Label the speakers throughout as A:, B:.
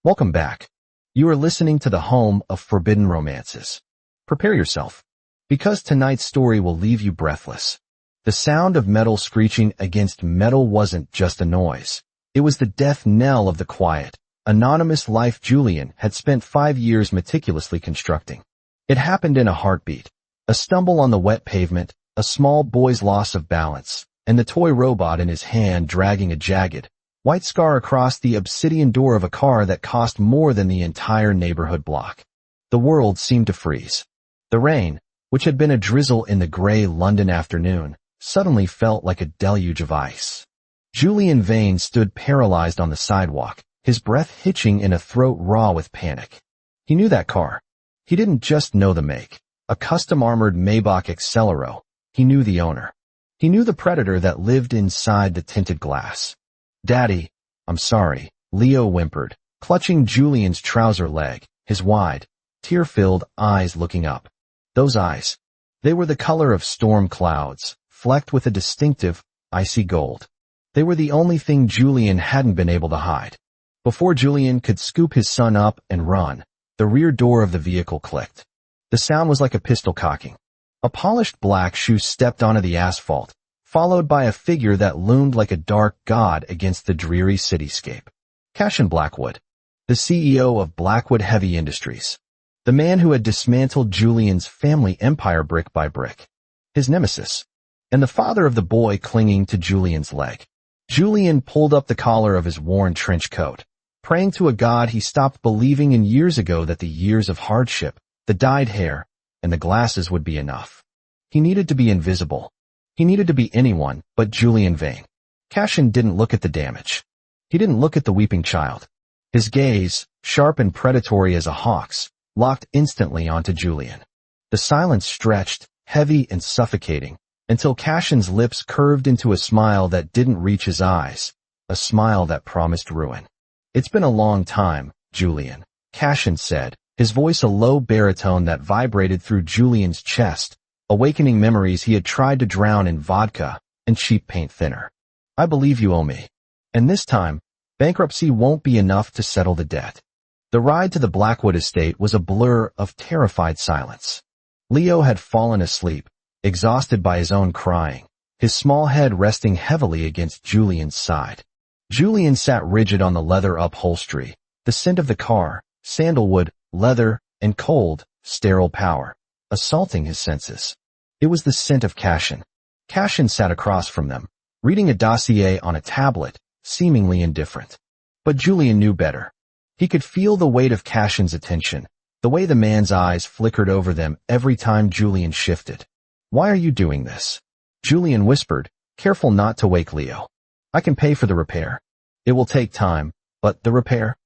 A: Welcome back. You are listening to the home of forbidden romances. Prepare yourself, because tonight's story will leave you breathless. The sound of metal screeching against metal wasn't just a noise. It was the death knell of the quiet, anonymous life Julian had spent 5 years meticulously constructing. It happened in a heartbeat. A stumble on the wet pavement, a small boy's loss of balance, and the toy robot in his hand dragging a jagged, white scar across the obsidian door of a car that cost more than the entire neighborhood block. The world seemed to freeze. The rain, which had been a drizzle in the gray London afternoon, suddenly felt like a deluge of ice. Julian Vane stood paralyzed on the sidewalk, his breath hitching in a throat raw with panic. He knew that car. He didn't just know the make, a custom-armored Maybach Accelero. He knew the owner. He knew the predator that lived inside the tinted glass. "Daddy, I'm sorry," Leo whimpered, clutching Julian's trouser leg, his wide, tear-filled eyes looking up. Those eyes. They were the color of storm clouds, flecked with a distinctive, icy gold. They were the only thing Julian hadn't been able to hide. Before Julian could scoop his son up and run, the rear door of the vehicle clicked. The sound was like a pistol cocking. A polished black shoe stepped onto the asphalt, followed by a figure that loomed like a dark god against the dreary cityscape. Cashin Blackwood, the CEO of Blackwood Heavy Industries. The man who had dismantled Julian's family empire brick by brick. His nemesis. And the father of the boy clinging to Julian's leg. Julian pulled up the collar of his worn trench coat, praying to a god he stopped believing in years ago that the years of hardship, the dyed hair, and the glasses would be enough. He needed to be invisible. He needed to be anyone but Julian Vane. Cashin didn't look at the damage. He didn't look at the weeping child. His gaze, sharp and predatory as a hawk's, locked instantly onto Julian. The silence stretched, heavy and suffocating, until Cashin's lips curved into a smile that didn't reach his eyes, a smile that promised ruin. "It's been a long time, Julian," Cashin said, his voice a low baritone that vibrated through Julian's chest, awakening memories he had tried to drown in vodka and cheap paint thinner. "I believe you owe me. And this time, bankruptcy won't be enough to settle the debt." The ride to the Blackwood estate was a blur of terrified silence. Leo had fallen asleep, exhausted by his own crying, his small head resting heavily against Julian's side. Julian sat rigid on the leather upholstery, the scent of the car, sandalwood, leather, and cold, sterile power, assaulting his senses. It was the scent of Cashin. Cashin sat across from them, reading a dossier on a tablet, seemingly indifferent. But Julian knew better. He could feel the weight of Cashin's attention, the way the man's eyes flickered over them every time Julian shifted. "Why are you doing this?" Julian whispered, careful not to wake Leo. "I can pay for the repair. It will take time, but the repair?"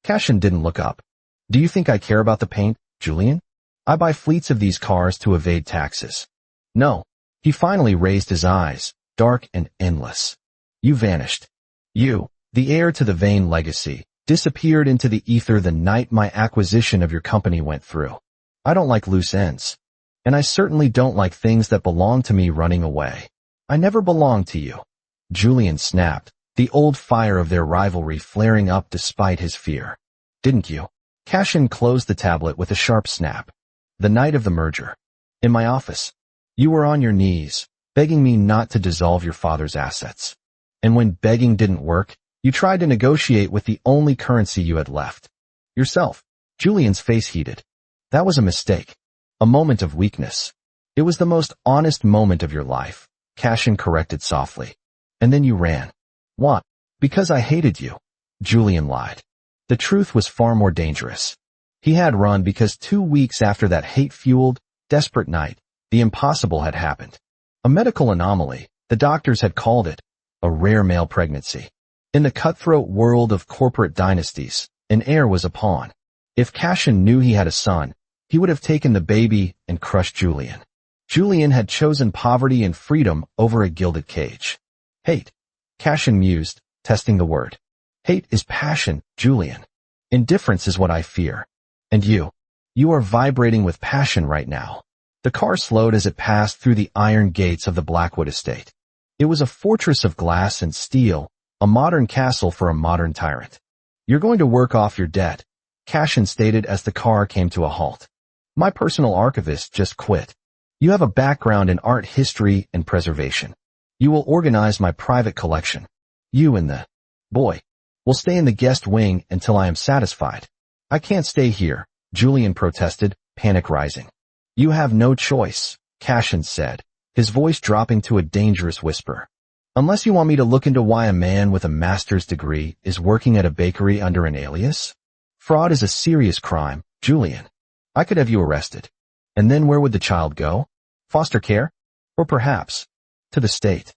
A: Cashin didn't look up. "Do you think I care about the paint, Julian? I buy fleets of these cars to evade taxes." "No." He finally raised his eyes, dark and endless. "You vanished. You, the heir to the Vane legacy, disappeared into the ether the night my acquisition of your company went through. I don't like loose ends. And I certainly don't like things that belong to me running away. I never belonged to you." Julian snapped, the old fire of their rivalry flaring up despite his fear. "Didn't you?" Cashin closed the tablet with a sharp snap. "The night of the merger. In my office. You were on your knees, begging me not to dissolve your father's assets. And when begging didn't work, you tried to negotiate with the only currency you had left. Yourself." Julian's face heated. "That was a mistake. A moment of weakness. It was the most honest moment of your life," Cashin corrected softly. "And then you ran." "What?" "Because I hated you." Julian lied. The truth was far more dangerous. He had run because 2 weeks after that hate-fueled, desperate night, the impossible had happened. A medical anomaly, the doctors had called it, a rare male pregnancy. In the cutthroat world of corporate dynasties, an heir was a pawn. If Cashin knew he had a son, he would have taken the baby and crushed Julian. Julian had chosen poverty and freedom over a gilded cage. "Hate," Cashin mused, testing the word. "Hate is passion, Julian. Indifference is what I fear. And you are vibrating with passion right now." The car slowed as it passed through the iron gates of the Blackwood estate. It was a fortress of glass and steel, a modern castle for a modern tyrant. You're going to work off your debt, Cashin stated as the car came to a halt. My personal archivist just quit. You have a background in art history and preservation. You will organize my private collection. You and the boy will stay in the guest wing until I am satisfied. I can't stay here, Julian protested, panic rising. You have no choice, Cashin said, his voice dropping to a dangerous whisper. Unless you want me to look into why a man with a master's degree is working at a bakery under an alias? Fraud is a serious crime, Julian. I could have you arrested. And then where would the child go? Foster care? Or perhaps to the state.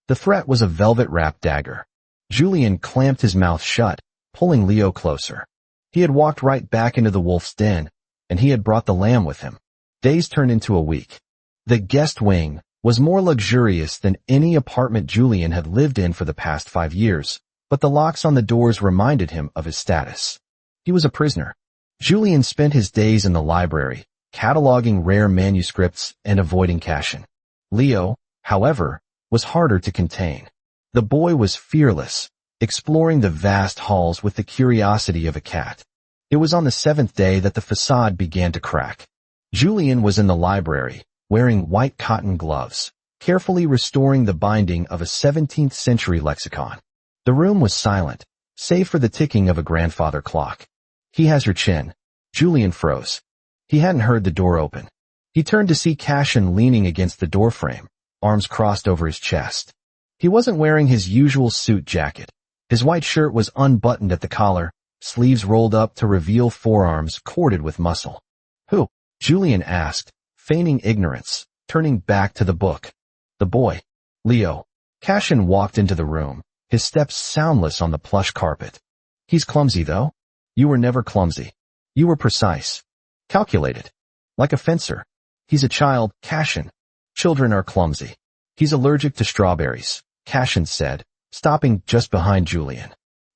A: The threat was a velvet-wrapped dagger. Julian clamped his mouth shut, pulling Leo closer. He had walked right back into the wolf's den, and he had brought the lamb with him. Days turned into a week. The guest wing was more luxurious than any apartment Julian had lived in for the past 5 years, but the locks on the doors reminded him of his status. He was a prisoner. Julian spent his days in the library, cataloging rare manuscripts and avoiding Cashin. Leo, however, was harder to contain. The boy was fearless, exploring the vast halls with the curiosity of a cat. It was on the 7th day that the facade began to crack. Julian was in the library, wearing white cotton gloves, carefully restoring the binding of a 17th century lexicon. The room was silent, save for the ticking of a grandfather clock. He has your chin. Julian froze. He hadn't heard the door open. He turned to see Cashin leaning against the doorframe, arms crossed over his chest. He wasn't wearing his usual suit jacket. His white shirt was unbuttoned at the collar, sleeves rolled up to reveal forearms corded with muscle. Who? Julian asked, feigning ignorance, turning back to the book. The boy. Leo. Cashin walked into the room, his steps soundless on the plush carpet. He's clumsy, though. You were never clumsy. You were precise. Calculated. Like a fencer. He's a child, Cashin. Children are clumsy. He's allergic to strawberries, Cashin said, stopping just behind Julian.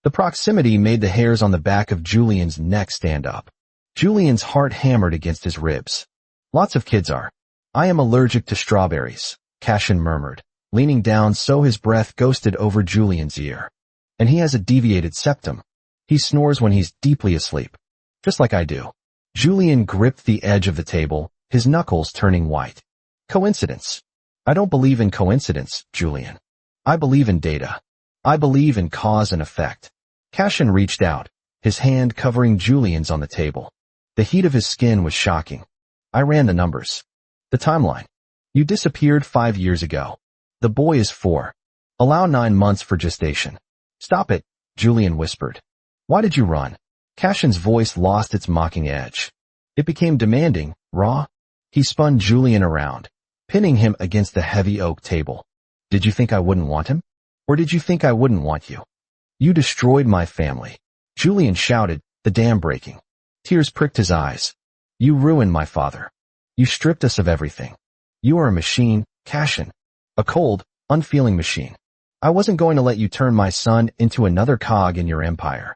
A: The proximity made the hairs on the back of Julian's neck stand up. Julian's heart hammered against his ribs. Lots of kids are. I am allergic to strawberries, Cashin murmured, leaning down so his breath ghosted over Julian's ear. And he has a deviated septum. He snores when he's deeply asleep. Just like I do. Julian gripped the edge of the table, his knuckles turning white. Coincidence. I don't believe in coincidence, Julian. I believe in data. I believe in cause and effect. Cashin reached out, his hand covering Julian's on the table. The heat of his skin was shocking. I ran the numbers. The timeline. You disappeared 5 years ago. The boy is 4. Allow 9 months for gestation. Stop it, Julian whispered. Why did you run? Cashin's voice lost its mocking edge. It became demanding, raw. He spun Julian around, pinning him against the heavy oak table. Did you think I wouldn't want him? Or did you think I wouldn't want you? You destroyed my family. Julian shouted, the dam breaking. Tears pricked his eyes. You ruined my father. You stripped us of everything. You are a machine, Cashin. A cold, unfeeling machine. I wasn't going to let you turn my son into another cog in your empire.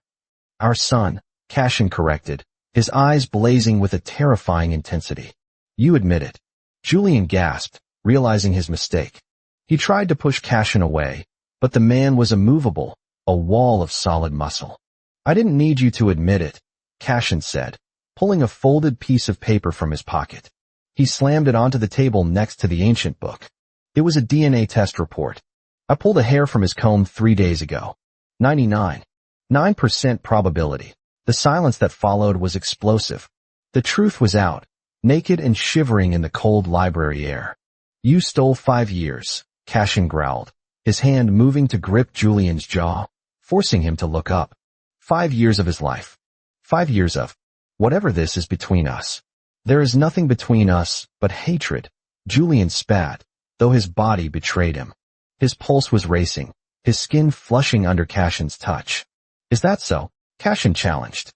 A: Our son, Cashin corrected, his eyes blazing with a terrifying intensity. You admit it. Julian gasped, realizing his mistake. He tried to push Cashin away, but the man was immovable, a wall of solid muscle. I didn't need you to admit it, Cashin said, pulling a folded piece of paper from his pocket. He slammed it onto the table next to the ancient book. It was a DNA test report. I pulled a hair from his comb 3 days ago. 99.9% probability. The silence that followed was explosive. The truth was out, naked and shivering in the cold library air. You stole 5 years, Cashin growled, his hand moving to grip Julian's jaw, forcing him to look up. 5 years of his life. 5 years of whatever this is between us. There is nothing between us but hatred. Julian spat, though his body betrayed him. His pulse was racing, his skin flushing under Cashin's touch. Is that so? Cashin challenged.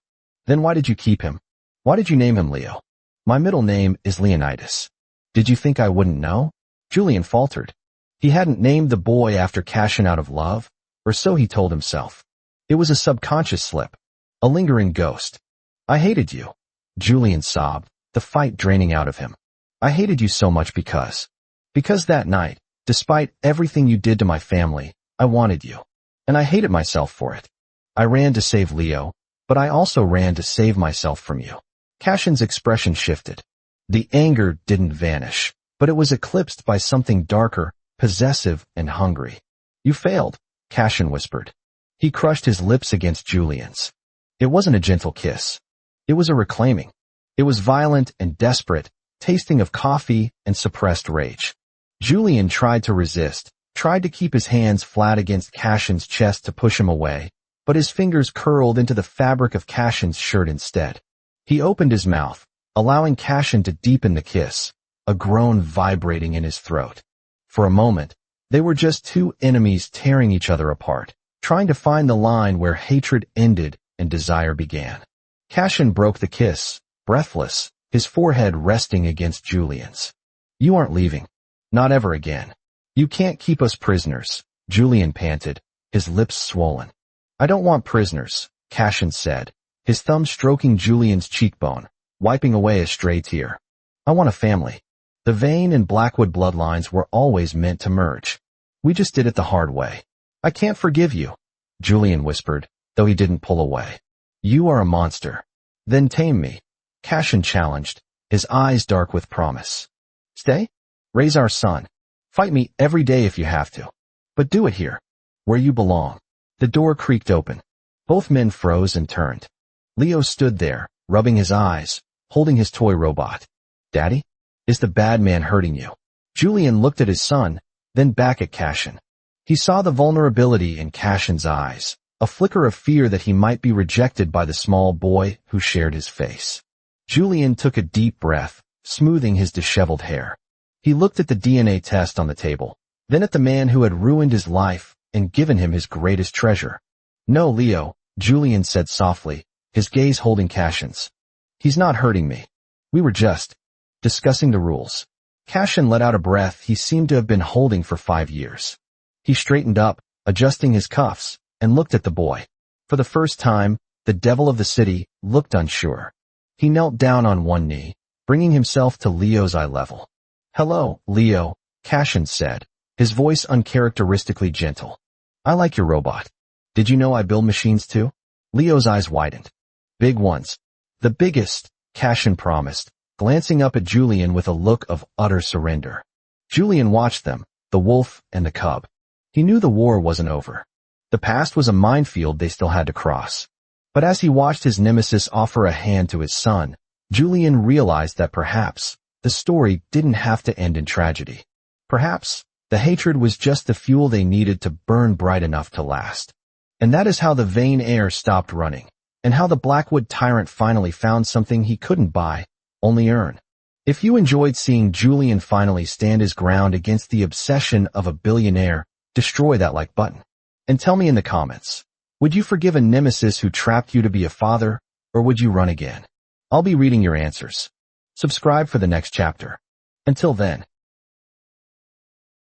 A: Then why did you keep him? Why did you name him Leo? My middle name is Leonidas. Did you think I wouldn't know? Julian faltered. He hadn't named the boy after Cashin out of love, or so he told himself. It was a subconscious slip, a lingering ghost. I hated you. Julian sobbed, the fight draining out of him. I hated you so much because that night, despite everything you did to my family, I wanted you. And I hated myself for it. I ran to save Leo, But I also ran to save myself from you. Cashin's expression shifted. The anger didn't vanish, but it was eclipsed by something darker, possessive, and hungry. You failed, Cashin whispered. He crushed his lips against Julian's. It wasn't a gentle kiss. It was a reclaiming. It was violent and desperate, tasting of coffee and suppressed rage. Julian tried to resist, tried to keep his hands flat against Cashin's chest to push him away, but his fingers curled into the fabric of Cashin's shirt instead. He opened his mouth, allowing Cashin to deepen the kiss, a groan vibrating in his throat. For a moment, they were just two enemies tearing each other apart, trying to find the line where hatred ended and desire began. Cashin broke the kiss, breathless, his forehead resting against Julian's. You aren't leaving. Not ever again. You can't keep us prisoners, Julian panted, his lips swollen. I don't want prisoners, Cashin said, his thumb stroking Julian's cheekbone, wiping away a stray tear. I want a family. The Vane and Blackwood bloodlines were always meant to merge. We just did it the hard way. I can't forgive you, Julian whispered, though he didn't pull away. You are a monster. Then tame me, Cashin challenged, his eyes dark with promise. Stay? Raise our son. Fight me every day if you have to. But do it here, where you belong. The door creaked open. Both men froze and turned. Leo stood there, rubbing his eyes, holding his toy robot. Daddy? Is the bad man hurting you? Julian looked at his son, then back at Cashin. He saw the vulnerability in Cashin's eyes, a flicker of fear that he might be rejected by the small boy who shared his face. Julian took a deep breath, smoothing his disheveled hair. He looked at the DNA test on the table, then at the man who had ruined his life and given him his greatest treasure. No, Leo, Julian said softly, his gaze holding Cashin's. He's not hurting me. We were just discussing the rules. Cashin let out a breath he seemed to have been holding for 5 years. He straightened up, adjusting his cuffs, and looked at the boy. For the first time, the devil of the city looked unsure. He knelt down on one knee, bringing himself to Leo's eye level. Hello, Leo, Cashin said, his voice uncharacteristically gentle. I like your robot. Did you know I build machines too? Leo's eyes widened. Big ones. The biggest, Cashin promised, glancing up at Julian with a look of utter surrender. Julian watched them, the wolf and the cub. He knew the war wasn't over. The past was a minefield they still had to cross. But as he watched his nemesis offer a hand to his son, Julian realized that perhaps the story didn't have to end in tragedy. Perhaps the hatred was just the fuel they needed to burn bright enough to last. And that is how the Vane heir stopped running, and how the Blackwood tyrant finally found something he couldn't buy, only earn. If you enjoyed seeing Julian finally stand his ground against the obsession of a billionaire, destroy that like button. And tell me in the comments, would you forgive a nemesis who trapped you to be a father, or would you run again? I'll be reading your answers. Subscribe for the next chapter. Until then.